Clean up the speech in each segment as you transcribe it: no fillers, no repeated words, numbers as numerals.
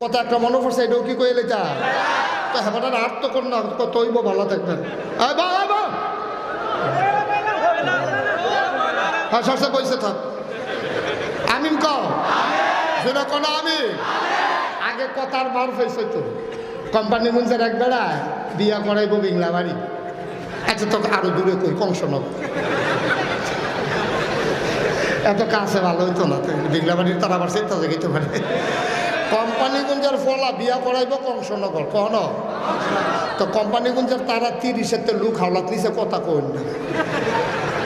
কত একটা মনে পড়ছে এটাও কি কইলে যা তো হেবাটার আর তো কোন না কতইব ভালো থাকবেন হ্যাঁ সরষে পয়সা থাক আমিন কও যেটা কোন আমি আগে কথার মার ফেসে তো কোম্পানি মুঞ্জের এক বেড়ায় বিয়া করাইব বিংলা বাড়ি আচ্ছা তোকে আরো দূরে কই কংসনক এত কাছে ভালো হইতো না তো বিংলা বাড়ির তার আবার চিন্তা জাগাইতে পারে কোম্পানিগঞ্জের ফলা বিয়া করাইব কংসনগর কন তো কোম্পানিগঞ্জের তারা 30-এর লোক হাওলাত নিছে কথা কইন না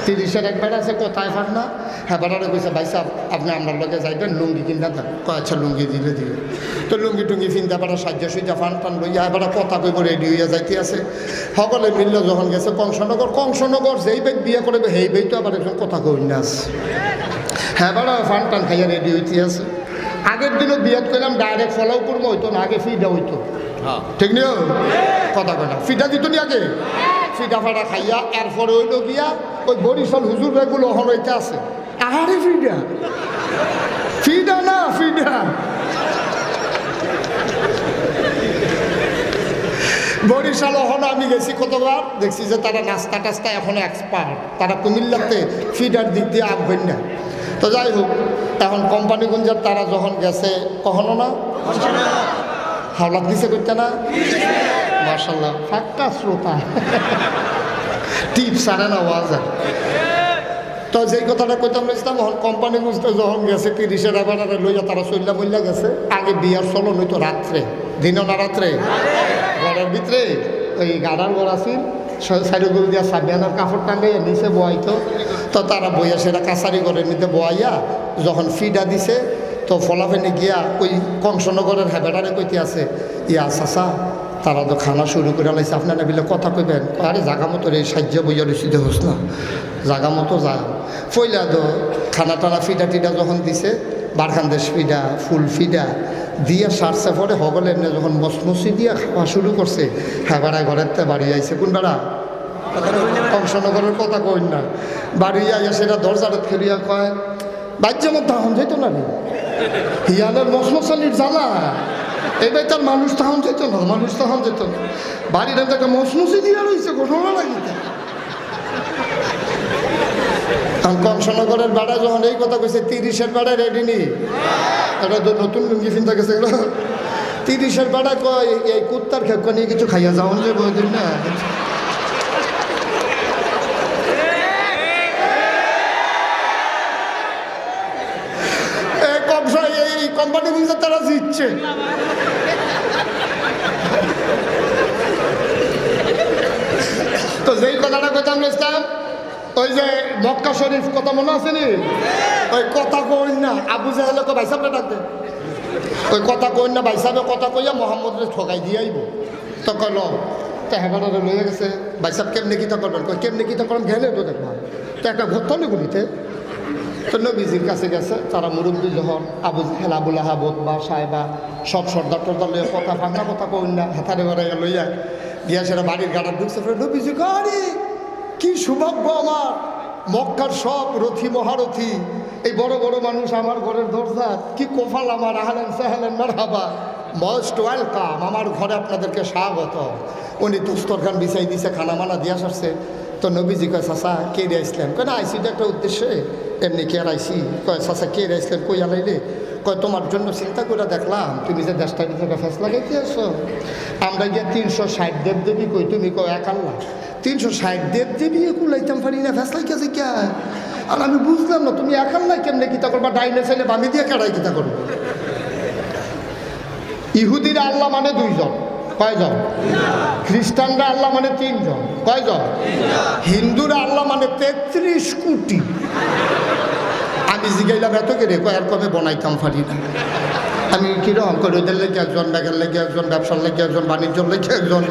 30-এর এক বেড়া আছে কোথায় ফার না হ্যাঁ বেড়ারে কইছে ভাই সাহেব আপনি আপনার লগে যাইবেন লুঙ্গি কিনতে থাক আচ্ছা লুঙ্গি দিলে দিবে তো লুঙ্গি টুঙ্গি ফিনতে বেড়া সাজ্জা সুজা ফান টান লইয়া বেড়া কথা কইব রেডি হইয়া যাইতে আছে সকলে মিললে যখন গেছে কংসনগর যেই বেগ বিয়ে করবে সেই বেগ তো আবার একজন কথা কইন না আছে হ্যাঁ বেড়া ফান টান খাইয়া রেডি হইতে আছে আগের দিনও বিয়াত করলাম ডাইরেক্ট ফলাও করবো হইতো না আগে ফিডা হইতো ঠিক নিও কথা কথা ফিডা দিত নি আগে ফিডা ফাটা খাইয়া এরপরে হইলো গিয়া ওই বরিশাল হুজুর বেগুলো হন হইতে আছে আহারে ফিডা ফিডা না ফিডা বরিশাল হন আমি গেছি কতবার দেখছি যে তারা নাস্তা টাস্তা এখন এক্সপার্ট তারা কুমিল্লাতে ফিডার দিক দিয়ে আঁকবেন না তো যাই হোক এখন কোম্পানিগঞ্জের তারা যখন গেছে কখনো না হাওলাত দিছে করতে না মার্শাল্লাহ ফাঁকটা শ্রোতা টিপ সারে না ওয়াজ তো যেই কথাটা কইতাম ইসলাম এখন কোম্পানিগঞ্জটা যখন গেছে 30-এর এবারে লইয়া তারা চল্লা মল্লা গেছে আগে বিয়ার চলন হইতো রাত্রে দিনও না রাত্রে ঘরের ভিতরে ওই গাড়ার ঘর আসিল সাইডগুলো দিয়া সাবিয়ানার কাপড় টাঙ্গাইয়া নিচে বয়াইতো তো তারা বইয়া সেটা কাছারি করে নিতে বয়াইয়া যখন ফিডা দিছে তো ফলাফেনে গিয়া ওই কংসনগরের হেবেটারে কইতে আছে ইয়া চাচা তারা তো খানা শুরু করে লাইছে আপনারা বিলে কথা কইবেন আরে জাগা মতো রে সাহায্য বইয়া রয়েছি হোস না জাগা মতো যা ফইলা তো খানা টানা ফিডা টিডা যখন দিছে বারখানদেশ ফিডা ফুল ফিডা দিয়া সারছে পরে হগলে এমনি যখন মসমসি দিয়া খাওয়া শুরু করছে হ্যাঁ বেড়ায় ঘরের তে বাড়ি আইছে কোন বেড়া কংসনগরের কথা কইন না বাড়ি আইয়া সেটা দরজাটা ফেরিয়া কয় বাহ্য মধ্যে তাহন যেত না রে হিয়ালের মসমসালির জ্বালা এবার তার মানুষ তাহন যেত না মানুষ তাহন যেত না বাড়ির একটা মসমসি দিয়া রয়েছে ঘটনা লাগিতে কংসনগরের বেড়ায় যখন এই কথা কইছে 30-এর বেড়ায় রেডি নি এটা তো নতুন লুঙ্গি ফিনতে গেছে 30-এর বেড়ায় কয় এই কুত্তার খেপ নিয়ে কিছু খাইয়া যাওন যে বইদিন না এই কোম্পানি বুঝতে তারা জিতছে তো যেই কথাটা কইতাম ইসলাম ওই যে মক্কা শরীফ কথা মনে আছে নি ওই কথা কইন না আবু জাহেল ভাই সাহেব ডাকতে ওই কথা কইন না ভাই সাহেব কথা কইয়া মোহাম্মদরে ঠকাই দিয়ে আইব তো কইল তো হেবারে লইয়া গেছে ভাই সাহেব কেমনি কিতা করবেন কই কেমনি কিতা করেন গেলে তো দেখবা তো একটা ঘটনা নেই গুলিতে তো নবীজির কাছে গেছে তারা মুরব্বী যখন আবু জাহেল আবুল আহাব বা সাহেবা সব সর্দার টর্দার লইয়া কথা ফাঁকা কথা কইন না হাতারে বেড়াইয়া লইয়া গিয়া সেটা বাড়ির গাড়া ঢুকছে নবীজি গাড়ি কি সৌভাগ্য আমার মক্কার সব রথী মহারথী এই বড় বড় মানুষ আমার ঘরের দরজা কি কোফাল আমার আহলেন সাহলেন মারহাবা মোস্ট ওয়েলকাম আমার ঘরে আপনাদেরকে স্বাগত উনি দস্তরখান বিছাই দিছে খানা মানা দিয়া সারছে তো নবীজি কয় চাচা কে রে আইসলেন কয় না আইসি তো একটা উদ্দেশ্যে এমনি কে আর আইসি কয় চাচা কে রে আইসলেন কই আলাইলে কয় তোমার জন্য চিন্তা করে দেখলাম তুমি যে দেশটার ভিতরে ফেস লাগাইতে আসো আমরা গিয়ে 360 দেবদেবী কই তুমি কয় এক আল্লাহ 360 দেবদেবী কুলাইতাম পারি না ফেস লাগাইছে কে আর আমি বুঝলাম না তুমি এক আল্লাহ কেমনে কিতা করবা ডাইনে চাইলে বামে দিয়ে কেড়াই কিতা করবো ইহুদিরা আল্লাহ মানে 2 জন কয়জন খ্রিস্টানরা আল্লাহ মানে 3 জন কয়জন হিন্দুরা আল্লাহ মানে 33 কোটি আমি জিগাইলাম এত করে কয়ের কমে বনাইতাম পারি না আমি কীরকম করে ওদের লেগে একজন ব্যাগের লেগে একজন ব্যবসার লেগে একজন বাণিজ্যর লেগে একজন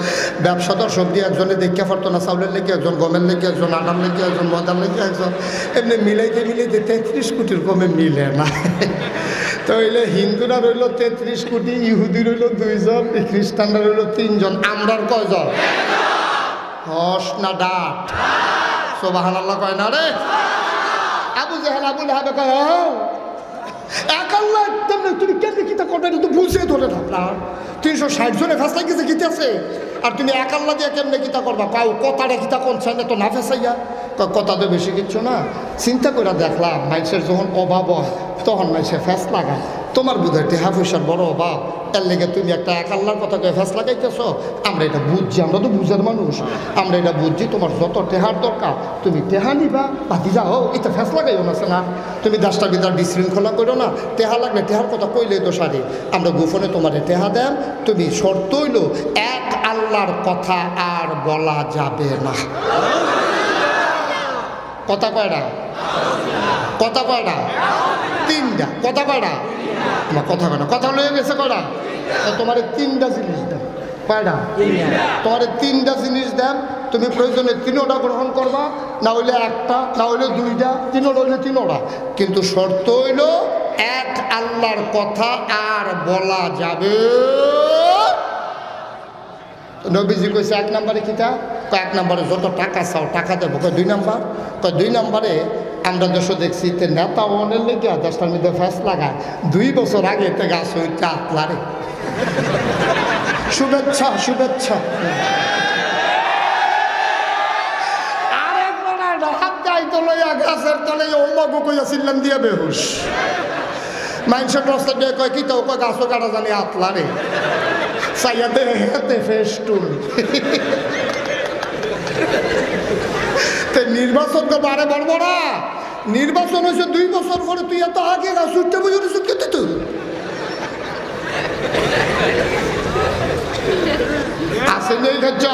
ব্যবসাদার সবজি একজনে দেখতে পারতো না চাউলের লেগে একজন গমের লেগে একজন আটার লেগে একজন ময়দার লেগে একজন এমনি মিলাইতে 33 কোটির কমে মিলে না তো হইলে হিন্দুরা রইল 33 কোটি ইহুদি রইল 2 জন খ্রিস্টানরা রইল 3 জন আমরার কয়জন হস না ডাট সুবহানাল্লাহ কয় না রে আবু জাহেল আবুল আহাব কয় এক আল্লাহ তেমনি তুমি কেমনি কিতা করবে এটা তো বুঝে ধরে না আপনার 360 জনে ফেসলাই গেছে কিতে আছে আর তুমি এক আল্লাহ দিয়ে কেমনে কিতা করবা পাও কথাটা কিতা করছেন তো না ফেসাইয়া কথা তো বেশি কিচ্ছু না চিন্তা করে দেখলাম মানুষের যখন অভাব হয় তখন মানুষের ফ্যাস লাগায় তোমার বোধহয় টেহা পয়সার বড় অভাব এর লেগে তুমি একটা এক আল্লাহর কথাকে ফ্যাস লাগাইতেছ আমরা এটা বুঝছি আমরা তো বুঝার মানুষ আমরা এটা বুঝছি তোমার যত টেহার দরকার তুমি টেহা নিবা বাকি যাও এটা ফ্যাস লাগাইও না না তুমি দাসটার ভিতর বিশৃঙ্খলা করো না টেহা লাগলে টেহার কথা কইলে তো সারি আমরা গোপনে তোমার টেহা দেন তুমি শর্ত হইল এক আল্লাহর কথা আর বলা যাবে না কথা কয়টা কথা কয়টা তিনটা কথা কয়টা তোমার কথা কয়টা কথা লয়ে গেছে কয়টা তোমার 3টা জিনিস দেন কয়টা তোমার 3টা জিনিস দেন তুমি প্রয়োজনে 3টা গ্রহণ করবা না হইলে একটা না হইলে 2টা 3টা হইলে 3টা কিন্তু শর্ত হইল এক আল্লাহর কথা আর বলা যাবে নবীজি কইছে 1 নম্বরে কিতা 1 নম্বরে যত টাকা চাও টাকা দেবো 2 নম্বর 2 নম্বরে আমরা দেশে দেখছি তে নেতা অনেক লেগে দেশটার মধ্যে ফ্যাস লাগায় 2 বছর আগে তে গাছ হইতে আতলারে শুভেচ্ছা শুভেচ্ছা আরেকবার হাত যাই তো লইয়া গাছের তলে ওমাগু কইয়া ছিলাম দিয়ে বেহুশ মানুষের রাস্তা দিয়ে কয় কি তো কয় গাছও কাটা জানি আতলারে সাইয়াতে হেতে ফেস্টুন নির্বাচন তো বারে বলব না নির্বাচন হয়েছে 2 বছর পরে তুই এত আগে গাছ উঠতে বুঝে কেতে তো আসে নেই ধৈর্য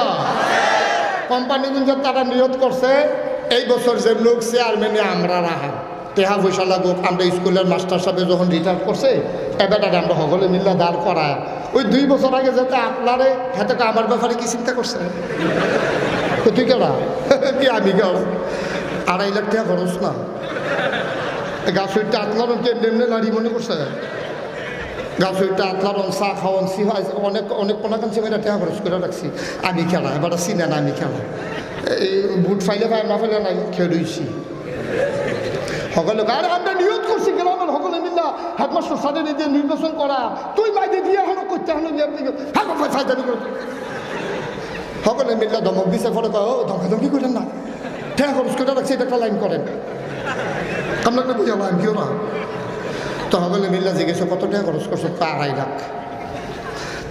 কোম্পানিগুলো তারা নিয়োগ করছে এই বছর যে লোক চেয়ারম্যানে আমরা রাখা টেহা পয়সা লাগুক আমরা স্কুলের মাস্টার সাহেব যখন রিটায়ার করছে এবার আমরা সকলে মিল্লা দাঁড় করায় ওই 2 বছর আগে যাতে আপনারে হাতে আমার ব্যাপারে কি চিন্তা করছে তুই কেনা কি আমি কেউ 2.5 লাখ টাকা খরচ না গাছ উঠতে আতলার এমনি লাড়ি মনে করছে গাছ উঠতে আতলার চা খাওয়ান সি অনেক অনেক কোনাকাঞ্চি মেয়েরা টাকা খরচ করে রাখছি আমি খেলা এবার চিনে না আমি খেলা এই বুট ফাইলে পাই না ফাইলে নাই খেয়েছি সকলে আর আমরা নিয়োগ করছি গ্রামের সকলে মিল্লা হেডমাস্টার সাথে দিয়ে নির্বাচন করা তুই বাইরে দিয়ে এখনো করতে এখনো ফায়দানি করতে সকলে মিল্লা ধমক দিছে ফলে ধমকাধমকি করেন না ঠেয়া খরচ করে রাখছি এটা একটা লাইন করেন আপনাকে বুঝাবো আমি কেউ না তো সকলে মিল্লা জিজ্ঞেস কত টাকা খরচ করছো 2.5 লাখ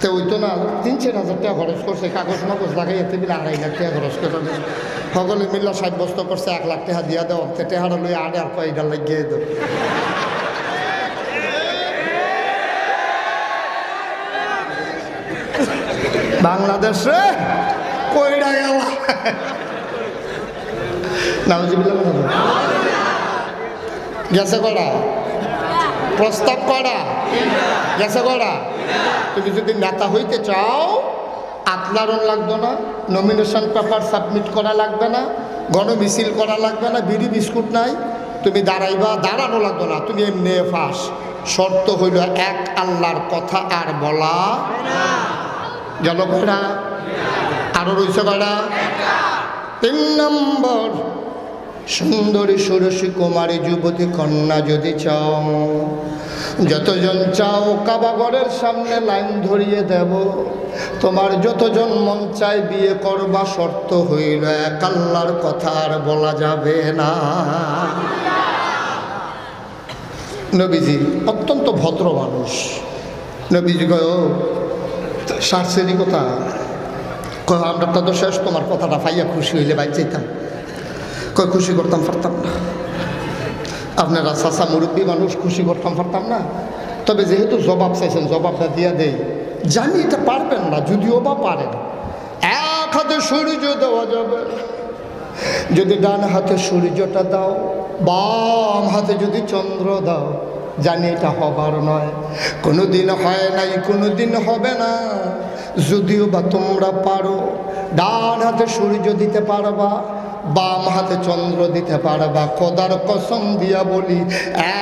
তো ওই তো না 3-4 হাজার টাকা খরচ করছে কাগজ মাগজ লাগাই এতে মিলে 2.5 লাখ টাকা খরচ করে সকলে মিল্লা সাব্যস্ত করছে 1 লাখ টাকা দিয়া দেওয়া টেহারা লই আড়ে আর কয়টা লাগিয়ে দেব বাংলাদেশ রে কইরা গেল গেছে কড়া প্রস্তাব করা গেছে কড়া তুমি যদি নেতা হইতে চাও আতলারণ লাগবে না নমিনেশন পেপার সাবমিট করা লাগবে না গণমিছিল করা লাগবে না বিড়ি বিস্কুট নাই তুমি দাঁড়াইবা দাঁড়ানো লাগবে না তুমি এমনি ফাঁস শর্ত হইল এক আল্লাহর কথা আর বলা গেল কড়া আরো রয়েছে কড়া 3 নম্বর সুন্দরী ষোড়শী কুমারী যুবতী কন্যা যদি চাও যতজন চাও কাবাগরের সামনে লাইন ধরিয়ে দেব তোমার যতজন মন চায় বিয়ে করবা শর্ত হইল এক আল্লাহর কথা আর বলা যাবে না নবীজি অত্যন্ত ভদ্র মানুষ নবীজি কয় সারসেরি কথা কয় আমরা তো শেষ তোমার কথাটা পাইয়া খুশি হইলে বাই চাইতাম কয় খুশি করতাম পারতাম না আপনারা চাচা মুরব্বী মানুষ খুশি করতাম পারতাম না তবে যেহেতু জবাব চাইছেন জবাবটা দিয়া দেই জানি এটা পারবেন না যদিও বা পারেন 1 হাতে সূর্য দেওয়া যাবে যদি ডান হাতে সূর্যটা দাও বাম হাতে যদি চন্দ্র দাও জানি এটা হবার নয় কোনোদিন হয় নাই কোনোদিন হবে না যদিও বা তোমরা পারো ডান হাতে সূর্য দিতে পারবা বাম হাতে চন্দ্র দিতে পারবা খোদার কসম দিয়া বলি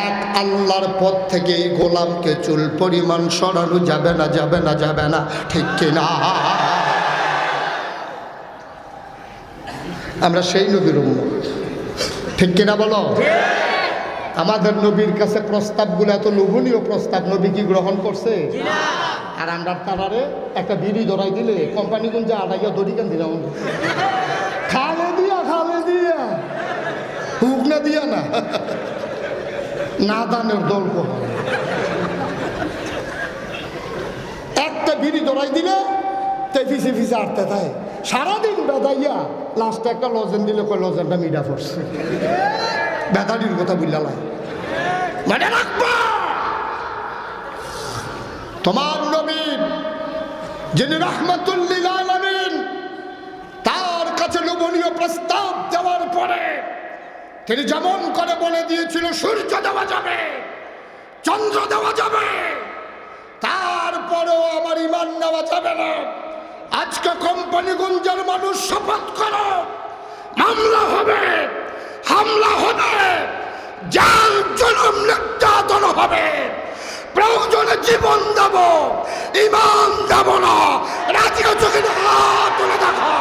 এক আল্লাহর পথ থেকে এই গোলামকে চুল পরিমাণ সরানো যাবে না যাবে না যাবে না ঠিক কিনা আমরা সেই নবীর উম্মত ঠিক কিনা বলো আমাদের নবীর কাছে প্রস্তাবগুলো এত লোভনীয় প্রস্তাব, নবী কি গ্রহণ করছে? আর আমরা তারারে একটা বিড়ি ধরাই দিলে কোম্পানিগঞ্জে আড়াইয়া দড়ি কেন দিলাম, খালে দিয়া হুক না দিয়া না, না দানের দল কর। একটা বিড়ি ধরাই দিলে তাই ফিসে ফিসে আটতে থাকে, সারাদিন বেদাইয়া লাস্টে একটা লজেন দিলে কয় লজেনটা মিডা পড়ছে। বেদারির কথা বুঝলাম মানে রাখবা। তোমার নবী যিনি রাহমাতুল লিল আলামিন, তার কাছে লোভনীয় প্রস্তাব দেওয়ার পরে তিনি যেমন করে বলে দিয়েছিল সূর্য দেওয়া যাবে, চন্দ্র দেওয়া যাবে, তারপরেও আমার ইমান নেওয়া যাবে না। আজকে কোম্পানিগঞ্জের মানুষ শপথ করো, মামলা হবে, হামলা হবে, জাল জুলুম নির্যাতন হবে, প্রয়োজনে জীবন দেব, ইমান দেব না। রাজিও চোখে হাত তুলে দেখো।